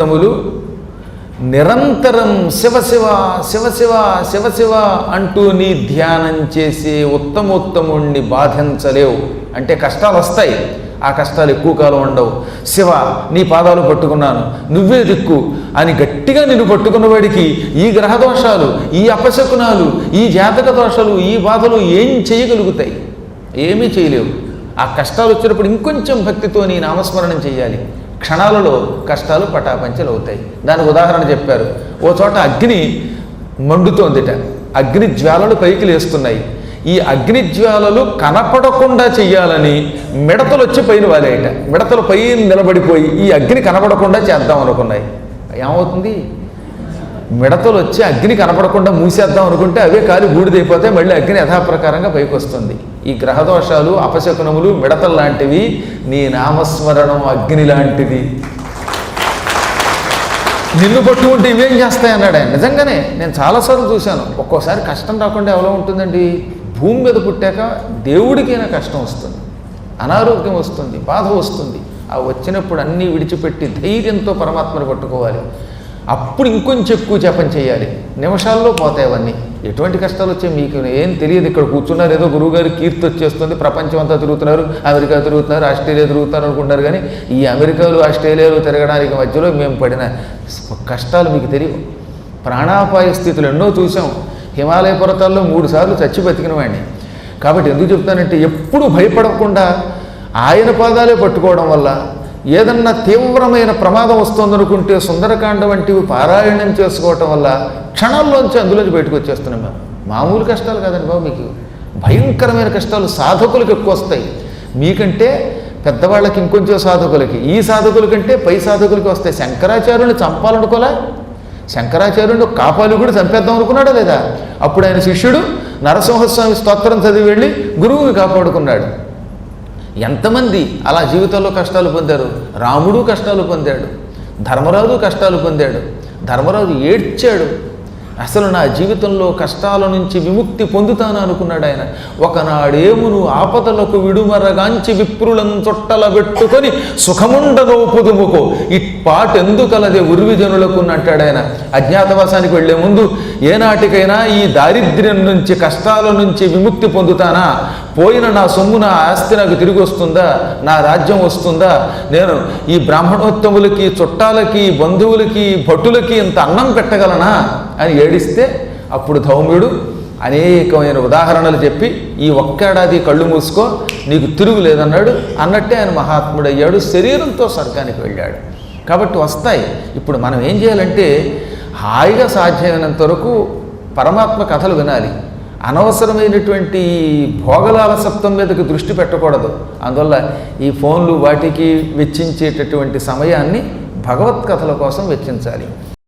తములు నిరంతరం శివశివ శివశివ శివశివ అంటూ నీ ధ్యానం చేసే ఉత్తమోత్తముణ్ణి బాధించలేవు. అంటే కష్టాలు వస్తాయి, ఆ కష్టాలు ఎక్కువ కాలం ఉండవు. శివ నీ పాదాలు పట్టుకున్నాను, నువ్వే దిక్కు అని గట్టిగా నిన్ను పట్టుకున్నవాడికి ఈ గ్రహదోషాలు, ఈ అపశకునాలు, ఈ జాతక దోషాలు, ఈ బాధలు ఏం చేయగలుగుతాయి? ఏమీ చేయలేవు. ఆ కష్టాలు వచ్చినప్పుడు ఇంకొంచెం భక్తితో నీ నామస్మరణం చేయాలి. క్షణాలలో కష్టాలు పటాపంచలు అవుతాయి. దానికి ఉదాహరణ చెప్పారు. ఓ చోట అగ్ని మండుతోందిట, అగ్ని జ్వాలలు పైకి లేస్తున్నాయి. ఈ అగ్ని జ్వాలలు కనపడకుండా చెయ్యాలని మిడతలు వచ్చి పైన వాలేయట. మిడతలు పైన నిలబడిపోయి ఈ అగ్ని కనపడకుండా చేద్దాం అనుకున్నాయి. ఏమవుతుంది? మిడతలు వచ్చి అగ్ని కనపడకుండా మూసేద్దాం అనుకుంటే అవే కాలి బూడిదైపోతే మళ్ళీ అగ్ని యథాప్రకారంగా పైకి వస్తుంది. ఈ గ్రహదోషాలు, అపశకునములు మిడతలు లాంటివి, నీ నామస్మరణం అగ్ని లాంటిది. నిన్ను పట్టుకుంటే ఇవేం చేస్తాయి అన్నాడు ఆయన. నిజంగానే నేను చాలాసార్లు చూశాను. ఒక్కోసారి కష్టం రాకుండా ఎలా ఉంటుందండి? భూమి మీద పుట్టాక దేవుడికైనా కష్టం వస్తుంది, అనారోగ్యం వస్తుంది, బాధ వస్తుంది. ఆ వచ్చినప్పుడు అన్నీ విడిచిపెట్టి ధైర్యంతో పరమాత్మను పట్టుకోవాలి. అప్పుడు ఇంకొంచెం ఎక్కువ జపం చేయాలి. నిమిషాల్లో పోతాయి అవన్నీ. ఎటువంటి కష్టాలు వచ్చాయి మీకు ఏం తెలియదు. ఇక్కడ కూర్చున్నారు, ఏదో గురువుగారు కీర్తి వచ్చేస్తుంది, ప్రపంచం అంతా తిరుగుతున్నారు, అమెరికా తిరుగుతున్నారు, ఆస్ట్రేలియా తిరుగుతున్నారు అనుకుంటారు. కానీ ఈ అమెరికాలు ఆస్ట్రేలియాలు తిరగడానికి మధ్యలో మేము పడిన కష్టాలు మీకు తెలియవు. ప్రాణాపాయ స్థితులు ఎన్నో చూసాం. హిమాలయ పర్వతాల్లో 3 సార్లు చచ్చి బతికిన వాడిని. కాబట్టి ఎందుకు చెప్తానంటే ఎప్పుడు భయపడకుండా ఆయన పాదాలే పట్టుకోవడం వల్ల ఏదన్నా తీవ్రమైన ప్రమాదం వస్తుందనుకుంటే సుందరకాండ వంటివి పారాయణం చేసుకోవటం వల్ల క్షణాల్లోంచి అందులోంచి బయటకు వచ్చేస్తున్నాం. మేము మామూలు కష్టాలు కాదండి బాబు, మీకు భయంకరమైన కష్టాలు సాధకులకు ఎక్కువ వస్తాయి. మీకంటే పెద్దవాళ్ళకి ఇంకొంచెం సాధకులకి, ఈ సాధకుల కంటే పై సాధకులకి వస్తాయి. శంకరాచార్యుని చంపాలనుకోలే, శంకరాచార్యుడు కాపాలి కూడా చంపేద్దాం అనుకున్నాడా లేదా? అప్పుడు ఆయన శిష్యుడు నరసింహస్వామి స్తోత్రం చదివి వెళ్ళి గురువుని కాపాడుకున్నాడు. ఎంతమంది అలా జీవితంలో కష్టాలు పొందారు? రాముడు కష్టాలు పొందాడు, ధర్మరాజు కష్టాలు పొందాడు. ధర్మరాజు ఏడ్చాడు. అసలు నా జీవితంలో కష్టాల నుంచి విముక్తి పొందుతాను అనుకున్నాడు ఆయన. ఒకనాడేమును ఆపదలకు విడుమరగాంచి విప్రులను చుట్టల పెట్టుకొని సుఖముండనో పుదుముకో ఇట్పాటెందుకలదే ఉర్విజనులకు అంటాడు ఆయన. అజ్ఞాతవాసానికి వెళ్లే ముందు ఏనాటికైనా ఈ దారిద్ర్యం నుంచి, కష్టాల నుంచి విముక్తి పొందుతానా? పోయిన నా సొమ్ము, నా ఆస్తి నాకు తిరిగి వస్తుందా? నా రాజ్యం వస్తుందా? నేను ఈ బ్రాహ్మణోత్తములకి, చుట్టాలకి, బంధువులకి, భటులకి ఇంత అన్నం పెట్టగలనా అని ఏడిస్తే అప్పుడు ధౌమ్యుడు అనేకమైన ఉదాహరణలు చెప్పి ఈ ఒక్కేడాది కళ్ళు మూసుకో, నీకు తిరుగు లేదన్నాడు. అన్నట్టే ఆయన మహాత్ముడయ్యాడు, శరీరంతో స్వర్గానికి వెళ్ళాడు. కాబట్టి వస్తాయి. ఇప్పుడు మనం ఏం చేయాలంటే హాయిగా సాధ్యమైనంత వరకు పరమాత్మ కథలు వినాలి. అనవసరమైనటువంటి భోగలాలసత్వం మీదకి దృష్టి పెట్టకూడదు. అందువల్ల ఈ ఫోన్లు వాటికి వెచ్చించేటటువంటి సమయాన్ని భగవత్ కథల కోసం వెచ్చించాలి.